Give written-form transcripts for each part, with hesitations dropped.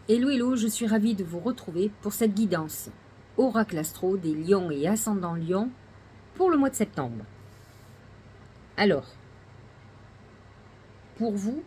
Hello, hello, je suis ravie de vous retrouver pour cette guidance Oracle Astro des Lions et Ascendant Lion pour le mois de septembre. Alors, pour vous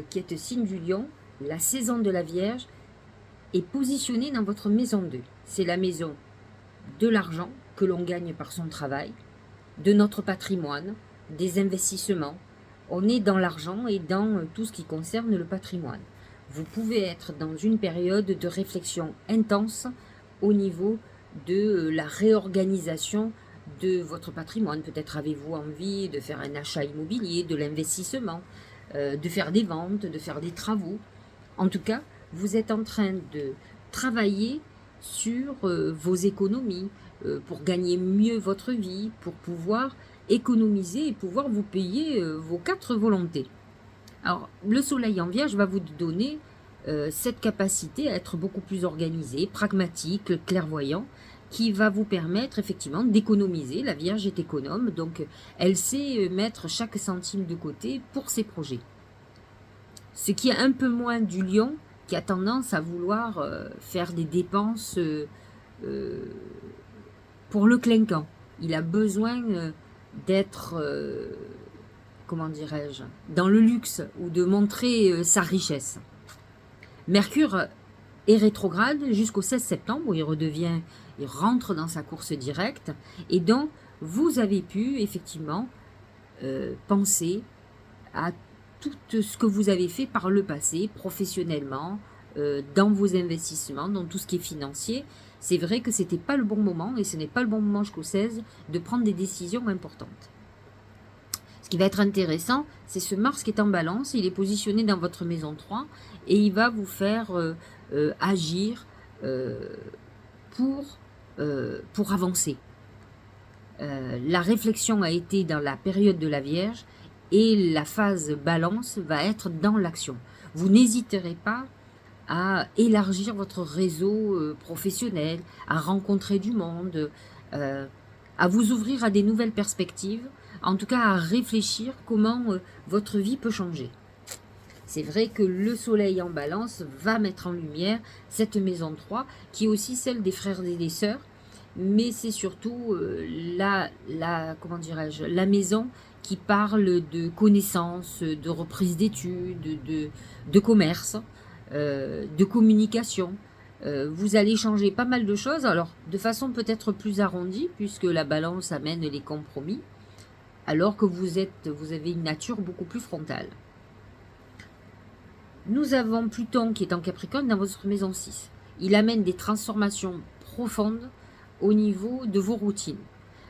qui êtes signe du Lion, la saison de la Vierge est positionnée dans votre maison 2. C'est la maison de l'argent que l'on gagne par son travail, de notre patrimoine, des investissements. On est dans l'argent et dans tout ce qui concerne le patrimoine. Vous pouvez être dans une période de réflexion intense au niveau de la réorganisation de votre patrimoine. Peut-être avez-vous envie de faire un achat immobilier, de l'investissement, de faire des ventes, de faire des travaux. En tout cas, vous êtes en train de travailler sur vos économies pour gagner mieux votre vie, pour pouvoir économiser et pouvoir vous payer vos 4 volontés. Alors, le soleil en Vierge va vous donner cette capacité à être beaucoup plus organisé, pragmatique, clairvoyant, qui va vous permettre effectivement d'économiser. La Vierge est économe, donc elle sait mettre chaque centime de côté pour ses projets. Ce qui est un peu moins du Lion, qui a tendance à vouloir faire des dépenses pour le clinquant. Il a besoin d'être, comment dirais-je, dans le luxe ou de montrer sa richesse. Mercure est rétrograde jusqu'au 16 septembre où il rentre dans sa course directe et donc vous avez pu effectivement penser à tout ce que vous avez fait par le passé, professionnellement, dans vos investissements, dans tout ce qui est financier. C'est vrai que ce n'était pas le bon moment, et ce n'est pas le bon moment jusqu'au 16, de prendre des décisions importantes. Ce qui va être intéressant, c'est ce Mars qui est en balance, il est positionné dans votre maison 3, et il va vous faire agir pour avancer. La réflexion a été dans la période de la Vierge, et la phase balance va être dans l'action. Vous n'hésiterez pas à élargir votre réseau professionnel, à rencontrer du monde, à vous ouvrir à des nouvelles perspectives, en tout cas à réfléchir comment votre vie peut changer. C'est vrai que le soleil en balance va mettre en lumière cette maison 3, qui est aussi celle des frères et des sœurs, mais c'est surtout comment dirais-je, la maison qui parle de connaissances, de reprise d'études, de commerce, de communication. Vous allez changer pas mal de choses, alors de façon peut-être plus arrondie, puisque la balance amène les compromis, alors que vous avez une nature beaucoup plus frontale. Nous avons Pluton qui est en Capricorne dans votre maison 6. Il amène des transformations profondes au niveau de vos routines.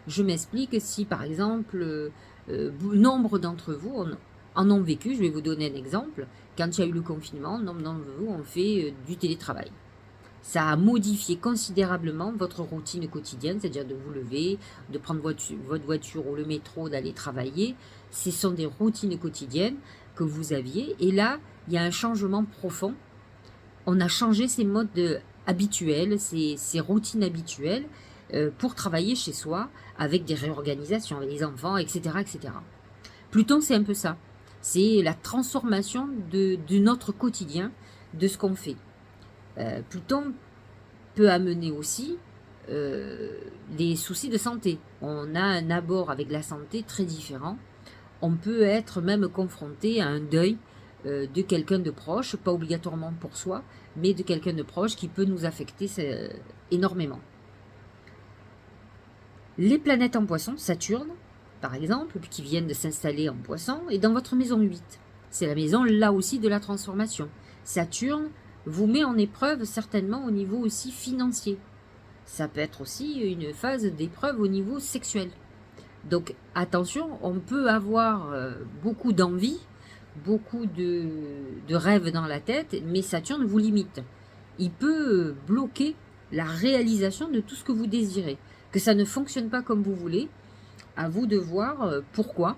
Je m'explique, si par exemple, nombre d'entre vous en ont vécu, je vais vous donner un exemple, quand il y a eu le confinement, nombre d'entre vous ont fait du télétravail. Ça a modifié considérablement votre routine quotidienne, c'est-à-dire de vous lever, de prendre votre voiture ou le métro, d'aller travailler. Ce sont des routines quotidiennes que vous aviez. Et là, il y a un changement profond. On a changé ces modes habituels, ces routines habituelles pour travailler chez soi avec des réorganisations, avec les enfants, etc. etc. Pluton, c'est un peu ça. C'est la transformation de notre quotidien, de ce qu'on fait. Pluton peut amener aussi des soucis de santé. On a un abord avec la santé très différent. On peut être même confronté à un deuil de quelqu'un de proche, pas obligatoirement pour soi, mais de quelqu'un de proche qui peut nous affecter énormément. Les planètes en poisson, Saturne, par exemple, qui viennent de s'installer en poisson, est dans votre maison 8. C'est la maison, là aussi, de la transformation. Saturne vous met en épreuve certainement au niveau aussi financier. Ça peut être aussi une phase d'épreuve au niveau sexuel. Donc attention, on peut avoir beaucoup d'envie, beaucoup de rêves dans la tête, mais Saturne vous limite. Il peut bloquer la réalisation de tout ce que vous désirez. Que ça ne fonctionne pas comme vous voulez, à vous de voir pourquoi.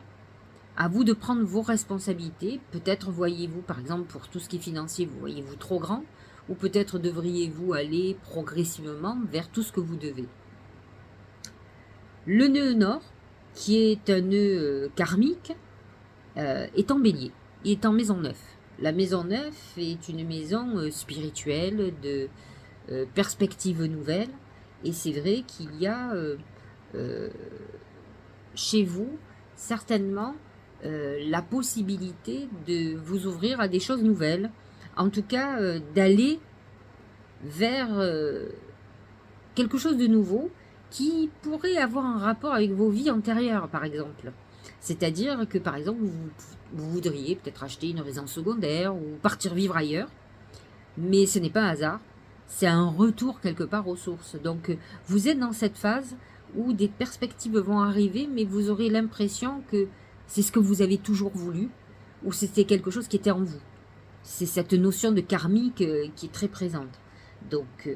À vous de prendre vos responsabilités. Peut-être voyez-vous, par exemple, pour tout ce qui est financier, vous voyez-vous trop grand, ou peut-être devriez-vous aller progressivement vers tout ce que vous devez. Le nœud nord, qui est un nœud karmique, est en bélier. Il est en maison 9. La maison 9 est une maison spirituelle, de perspectives nouvelles. Et c'est vrai qu'il y a euh, chez vous certainement la possibilité de vous ouvrir à des choses nouvelles. En tout cas, d'aller vers quelque chose de nouveau qui pourrait avoir un rapport avec vos vies antérieures, par exemple. C'est-à-dire que, par exemple, vous voudriez peut-être acheter une résidence secondaire ou partir vivre ailleurs, mais ce n'est pas un hasard, c'est un retour quelque part aux sources. Donc, vous êtes dans cette phase où des perspectives vont arriver, mais vous aurez l'impression que c'est ce que vous avez toujours voulu, ou c'était quelque chose qui était en vous. C'est cette notion de karmique qui est très présente. Donc,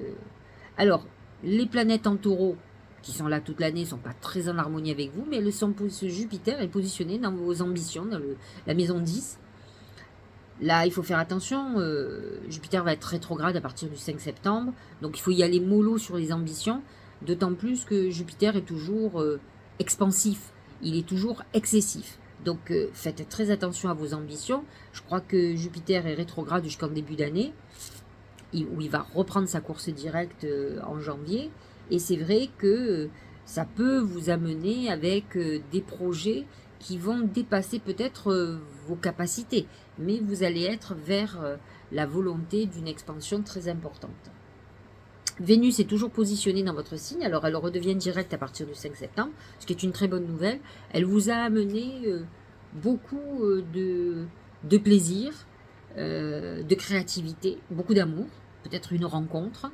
alors, les planètes en taureau, qui sont là toute l'année, ne sont pas très en harmonie avec vous, mais elles sont, Jupiter est positionné dans vos ambitions, dans la maison 10. Là, il faut faire attention, Jupiter va être rétrograde à partir du 5 septembre, donc il faut y aller mollo sur les ambitions, d'autant plus que Jupiter est toujours expansif, il est toujours excessif. Donc faites très attention à vos ambitions. Je crois que Jupiter est rétrograde jusqu'en début d'année, où il va reprendre sa course directe en janvier. Et c'est vrai que ça peut vous amener avec des projets qui vont dépasser peut-être vos capacités. Mais vous allez être vers la volonté d'une expansion très importante. Vénus est toujours positionnée dans votre signe, alors elle redevient directe à partir du 5 septembre, ce qui est une très bonne nouvelle. Elle vous a amené beaucoup de plaisir, de créativité, beaucoup d'amour, peut-être une rencontre.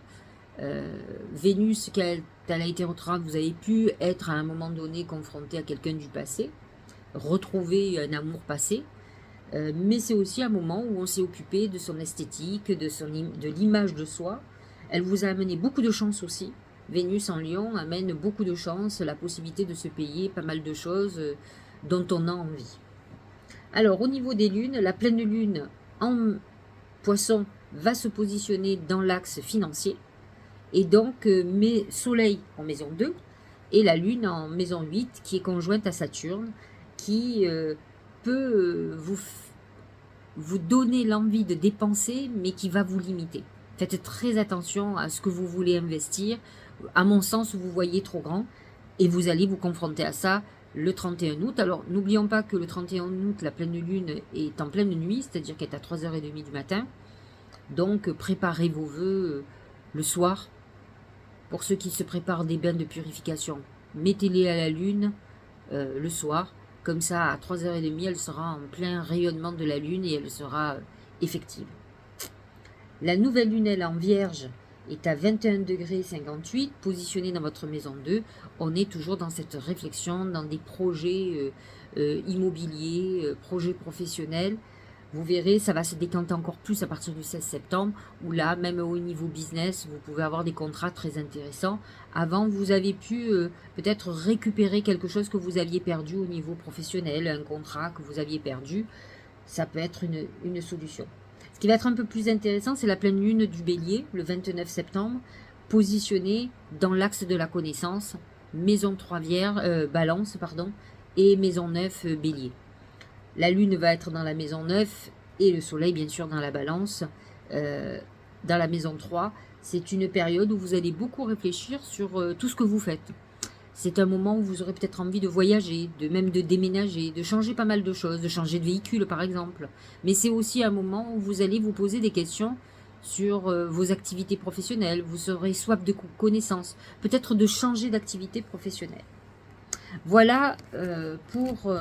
Vénus, quand elle a été rétrograde, vous avez pu être à un moment donné confronté à quelqu'un du passé, retrouver un amour passé, mais c'est aussi un moment où on s'est occupé de son esthétique, de l'image de soi. Elle vous a amené beaucoup de chance aussi. Vénus en Lion amène beaucoup de chance, la possibilité de se payer pas mal de choses dont on a envie. Alors au niveau des lunes, la pleine lune en Poisson va se positionner dans l'axe financier. Et donc mes Soleil en maison 2 et la Lune en maison 8 qui est conjointe à Saturne, qui peut vous donner l'envie de dépenser, mais qui va vous limiter. Faites très attention à ce que vous voulez investir. À mon sens, vous voyez trop grand et vous allez vous confronter à ça le 31 août. Alors, n'oublions pas que le 31 août, la pleine lune est en pleine nuit, c'est-à-dire qu'elle est à 3h30 du matin. Donc, préparez vos vœux le soir. Pour ceux qui se préparent des bains de purification, mettez-les à la lune le soir. Comme ça, à 3h30, elle sera en plein rayonnement de la lune et elle sera effective. La nouvelle lune, elle, en Vierge, est à 21,58 °, positionnée dans votre maison 2. On est toujours dans cette réflexion, dans des projets immobiliers, projets professionnels. Vous verrez, ça va se décanter encore plus à partir du 16 septembre, où là, même au niveau business, vous pouvez avoir des contrats très intéressants. Avant, vous avez pu peut-être récupérer quelque chose que vous aviez perdu au niveau professionnel, un contrat que vous aviez perdu. Ça peut être une solution. Ce qui va être un peu plus intéressant, c'est la pleine lune du Bélier, le 29 septembre, positionnée dans l'axe de la connaissance, maison 3 Balance, et maison 9 Bélier. La lune va être dans la maison 9 et le soleil, bien sûr, dans la balance, dans la maison 3. C'est une période où vous allez beaucoup réfléchir sur tout ce que vous faites. C'est un moment où vous aurez peut-être envie de voyager, même de déménager, de changer pas mal de choses, de changer de véhicule, par exemple. Mais c'est aussi un moment où vous allez vous poser des questions sur vos activités professionnelles. Vous aurez soif de connaissances, peut-être de changer d'activité professionnelle. Voilà pour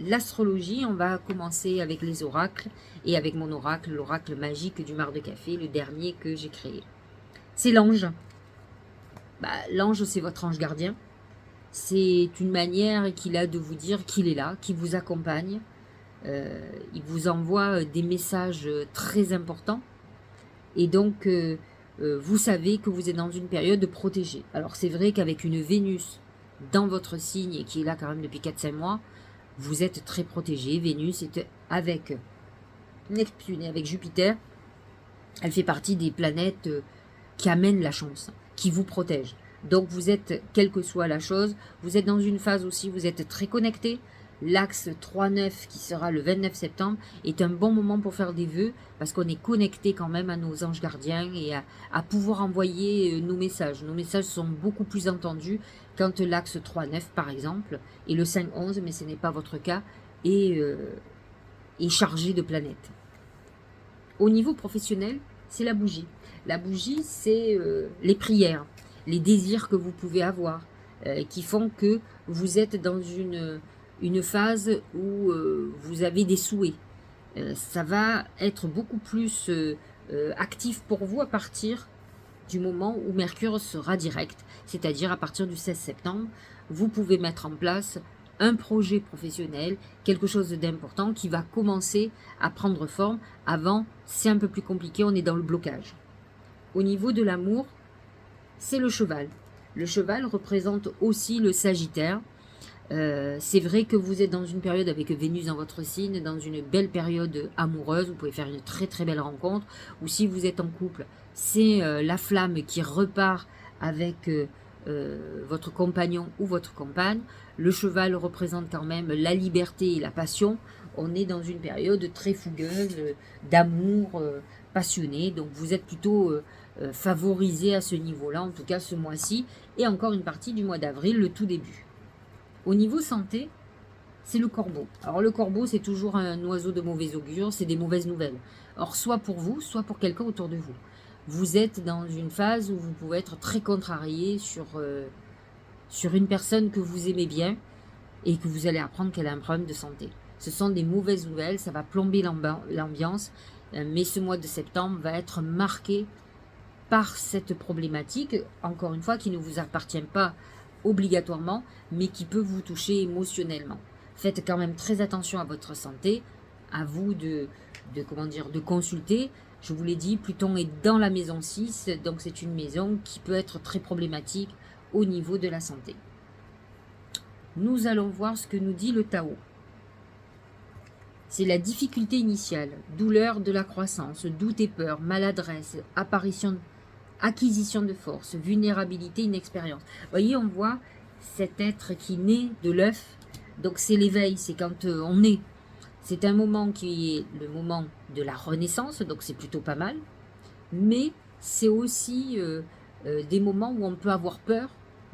l'astrologie. On va commencer avec les oracles et avec mon oracle, l'oracle magique du mar de café, le dernier que j'ai créé. C'est l'ange. L'ange, c'est votre ange gardien. C'est une manière qu'il a de vous dire qu'il est là, qu'il vous accompagne. Il vous envoie des messages très importants. Et donc, vous savez que vous êtes dans une période protégée. Alors, c'est vrai qu'avec une Vénus dans votre signe, et qui est là quand même depuis 4-5 mois, vous êtes très protégé. Vénus est avec Neptune et avec Jupiter. Elle fait partie des planètes qui amènent la chance, qui vous protègent. Donc vous êtes, quelle que soit la chose, vous êtes dans une phase aussi, vous êtes très connecté. L'axe 3-9 qui sera le 29 septembre est un bon moment pour faire des vœux parce qu'on est connecté quand même à nos anges gardiens et à pouvoir envoyer nos messages. Nos messages sont beaucoup plus entendus quand l'axe 3-9 par exemple et le 5-11, mais ce n'est pas votre cas, est chargé de planètes. Au niveau professionnel, c'est la bougie. La bougie, c'est les prières, les désirs que vous pouvez avoir, qui font que vous êtes dans une phase où vous avez des souhaits. Ça va être beaucoup plus actif pour vous à partir du moment où Mercure sera direct, c'est-à-dire à partir du 16 septembre, vous pouvez mettre en place un projet professionnel, quelque chose d'important qui va commencer à prendre forme. Avant, c'est un peu plus compliqué, on est dans le blocage. Au niveau de l'amour, c'est le cheval. Le cheval représente aussi le Sagittaire. C'est vrai que vous êtes dans une période avec Vénus dans votre signe, dans une belle période amoureuse, vous pouvez faire une très très belle rencontre, ou si vous êtes en couple, c'est la flamme qui repart avec votre compagnon ou votre compagne. Le cheval représente quand même la liberté et la passion. On est dans une période très fougueuse, d'amour passionné, donc vous êtes plutôt favorisé à ce niveau-là, en tout cas ce mois-ci, et encore une partie du mois d'avril, le tout début. Au niveau santé, c'est le corbeau. Alors le corbeau, c'est toujours un oiseau de mauvais augure, c'est des mauvaises nouvelles. Or, soit pour vous, soit pour quelqu'un autour de vous. Vous êtes dans une phase où vous pouvez être très contrarié sur une personne que vous aimez bien et que vous allez apprendre qu'elle a un problème de santé. Ce sont des mauvaises nouvelles, ça va plomber l'ambiance, mais ce mois de septembre va être marqué par cette problématique, encore une fois, qui ne vous appartient pas obligatoirement, mais qui peut vous toucher émotionnellement. Faites quand même très attention à votre santé, à vous de consulter. Je vous l'ai dit, Pluton est dans la maison 6, donc c'est une maison qui peut être très problématique au niveau de la santé. Nous allons voir ce que nous dit le Tao. C'est la difficulté initiale, douleur de la croissance, doute et peur, maladresse, acquisition de force, vulnérabilité, inexpérience. Vous voyez, on voit cet être qui naît de l'œuf, donc c'est l'éveil, c'est quand on naît. C'est un moment qui est le moment de la renaissance, donc c'est plutôt pas mal, mais c'est aussi des moments où on peut avoir peur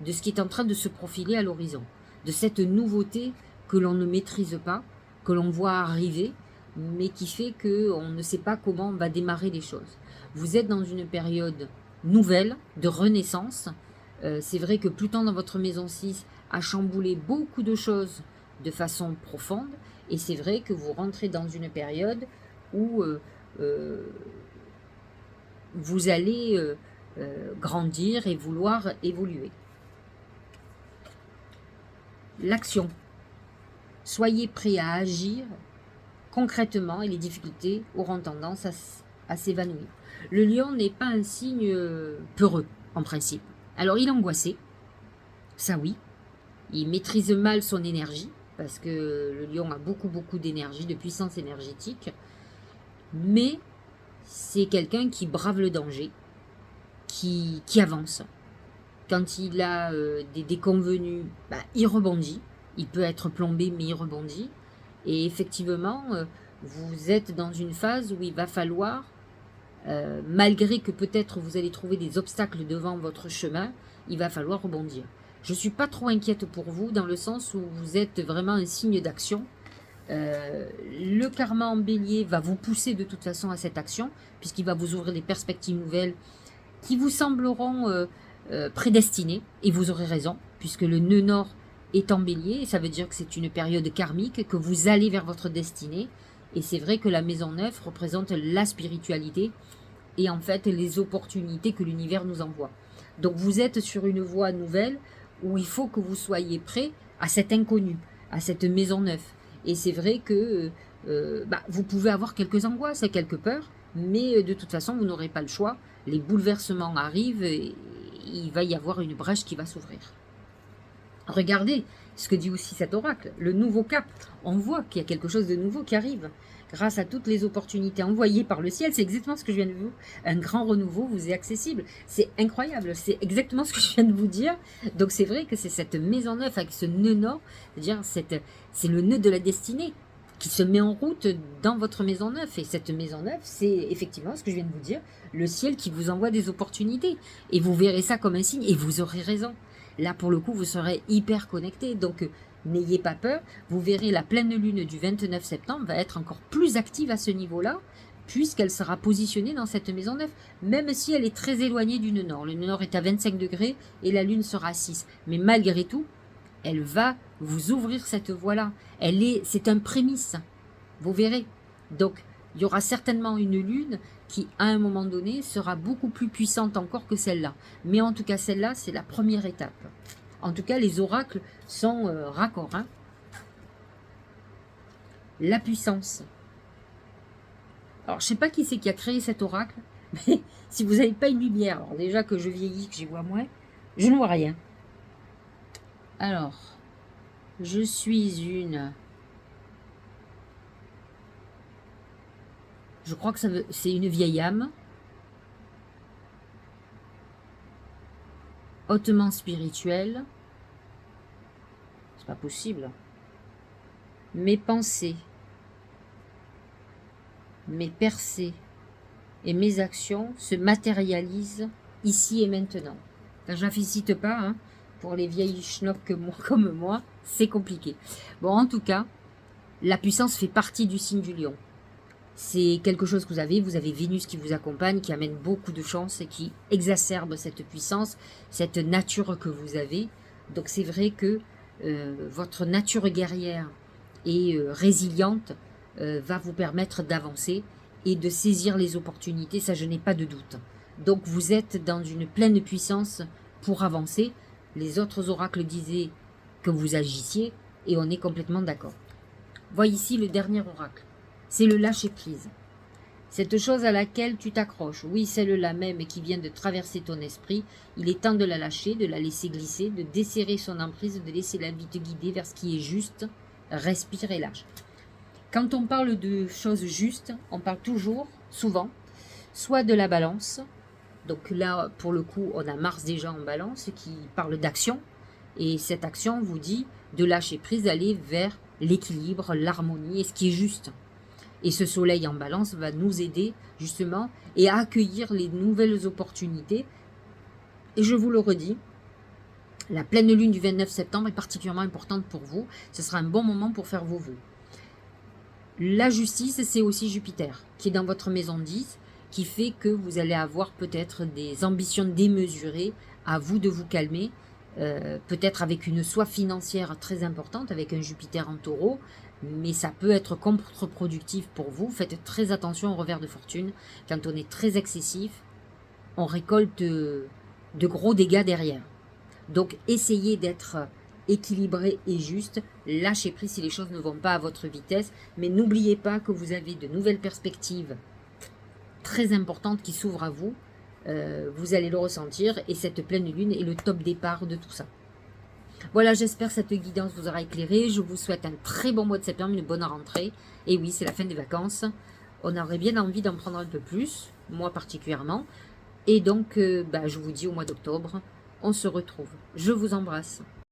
de ce qui est en train de se profiler à l'horizon, de cette nouveauté que l'on ne maîtrise pas, que l'on voit arriver, mais qui fait qu'on ne sait pas comment on va démarrer les choses. Vous êtes dans une période nouvelle, de renaissance. C'est vrai que Pluton dans votre maison 6 a chamboulé beaucoup de choses de façon profonde, et c'est vrai que vous rentrez dans une période où vous allez grandir et vouloir évoluer. L'action. Soyez prêts à agir concrètement et les difficultés auront tendance à s'évanouir. Le lion n'est pas un signe peureux, en principe. Alors, il est angoissé, ça oui. Il maîtrise mal son énergie, parce que le lion a beaucoup d'énergie, de puissance énergétique. Mais c'est quelqu'un qui brave le danger, qui avance. Quand il a des déconvenus, il rebondit. Il peut être plombé, mais il rebondit. Et effectivement, vous êtes dans une phase où il va falloir, malgré que peut-être vous allez trouver des obstacles devant votre chemin, il va falloir rebondir. Je ne suis pas trop inquiète pour vous, dans le sens où vous êtes vraiment un signe d'action. Le karma en bélier va vous pousser de toute façon à cette action, puisqu'il va vous ouvrir des perspectives nouvelles qui vous sembleront prédestinées, et vous aurez raison, puisque le nœud nord est en bélier, et ça veut dire que c'est une période karmique, que vous allez vers votre destinée, et c'est vrai que la maison 9 représente la spiritualité, et en fait les opportunités que l'univers nous envoie. Donc vous êtes sur une voie nouvelle, où il faut que vous soyez prêts à cet inconnu, à cette maison 9. Et c'est vrai que vous pouvez avoir quelques angoisses et quelques peurs, mais de toute façon, vous n'aurez pas le choix. Les bouleversements arrivent et il va y avoir une brèche qui va s'ouvrir. Regardez ce que dit aussi cet oracle, le nouveau cap. On voit qu'il y a quelque chose de nouveau qui arrive. grâce à toutes les opportunités envoyées par le ciel. C'est exactement ce que je viens de vous. Un grand renouveau vous est accessible. C'est incroyable. C'est exactement ce que je viens de vous dire. Donc c'est vrai que c'est cette maison 9 avec ce nœud nord, c'est-à-dire c'est le nœud de la destinée qui se met en route dans votre maison 9. Et cette maison 9, c'est effectivement ce que je viens de vous dire, le ciel qui vous envoie des opportunités. Et vous verrez ça comme un signe et vous aurez raison. Là, pour le coup, vous serez hyper connecté. Donc, n'ayez pas peur. Vous verrez la pleine lune du 29 septembre va être encore plus active à ce niveau-là, puisqu'elle sera positionnée dans cette maison 9, même si elle est très éloignée du nœud nord. Le nœud nord est à 25 degrés et la lune sera à 6. Mais malgré tout, elle va vous ouvrir cette voie-là. C'est un prémisse. Vous verrez. Donc, il y aura certainement une lune qui, à un moment donné, sera beaucoup plus puissante encore que celle-là. Mais en tout cas, celle-là, c'est la première étape. En tout cas, les oracles sont raccords. Hein. La puissance. Alors, je ne sais pas qui c'est qui a créé cet oracle, mais si vous n'avez pas une lumière, alors déjà que je vieillis, que j'y vois moins, je ne vois rien. Alors, je suis une... Je crois que c'est une vieille âme. Hautement spirituelle. C'est pas possible. Mes pensées, mes percées et mes actions se matérialisent ici et maintenant. Enfin, je ne la félicite pas, hein. Pour les vieilles schnocks comme moi, c'est compliqué. Bon, en tout cas, la puissance fait partie du signe du lion. C'est quelque chose que vous avez Vénus qui vous accompagne, qui amène beaucoup de chance et qui exacerbe cette puissance, cette nature que vous avez. Donc c'est vrai que votre nature guerrière et résiliente va vous permettre d'avancer et de saisir les opportunités, ça je n'ai pas de doute. Donc vous êtes dans une pleine puissance pour avancer. Les autres oracles disaient que vous agissiez et on est complètement d'accord. Voyez ici le dernier oracle. C'est le lâcher-prise. Cette chose à laquelle tu t'accroches, oui, celle-là même qui vient de traverser ton esprit, il est temps de la lâcher, de la laisser glisser, de desserrer son emprise, de laisser la vie te guider vers ce qui est juste. Respire et lâche. Quand on parle de choses justes, on parle toujours, souvent, soit de la balance. Donc là, pour le coup, on a Mars déjà en balance qui parle d'action. Et cette action vous dit de lâcher prise, d'aller vers l'équilibre, l'harmonie et ce qui est juste. Et ce soleil en balance va nous aider justement et à accueillir les nouvelles opportunités. Et je vous le redis, la pleine lune du 29 septembre est particulièrement importante pour vous. Ce sera un bon moment pour faire vos vœux. La justice, c'est aussi Jupiter qui est dans votre maison 10, qui fait que vous allez avoir peut-être des ambitions démesurées. À vous de vous calmer, peut-être avec une soif financière très importante, avec un Jupiter en taureau, mais ça peut être contre-productif pour vous. Faites très attention au revers de fortune. Quand on est très excessif, on récolte de gros dégâts derrière. Donc essayez d'être équilibré et juste. Lâchez prise si les choses ne vont pas à votre vitesse, mais n'oubliez pas que vous avez de nouvelles perspectives très importantes qui s'ouvrent à vous. Vous allez le ressentir et cette pleine lune est le top départ de tout ça. Voilà, j'espère que cette guidance vous aura éclairé. Je vous souhaite un très bon mois de septembre, une bonne rentrée. Et oui, c'est la fin des vacances. On aurait bien envie d'en prendre un peu plus, moi particulièrement. Et donc, je vous dis au mois d'octobre, on se retrouve. Je vous embrasse.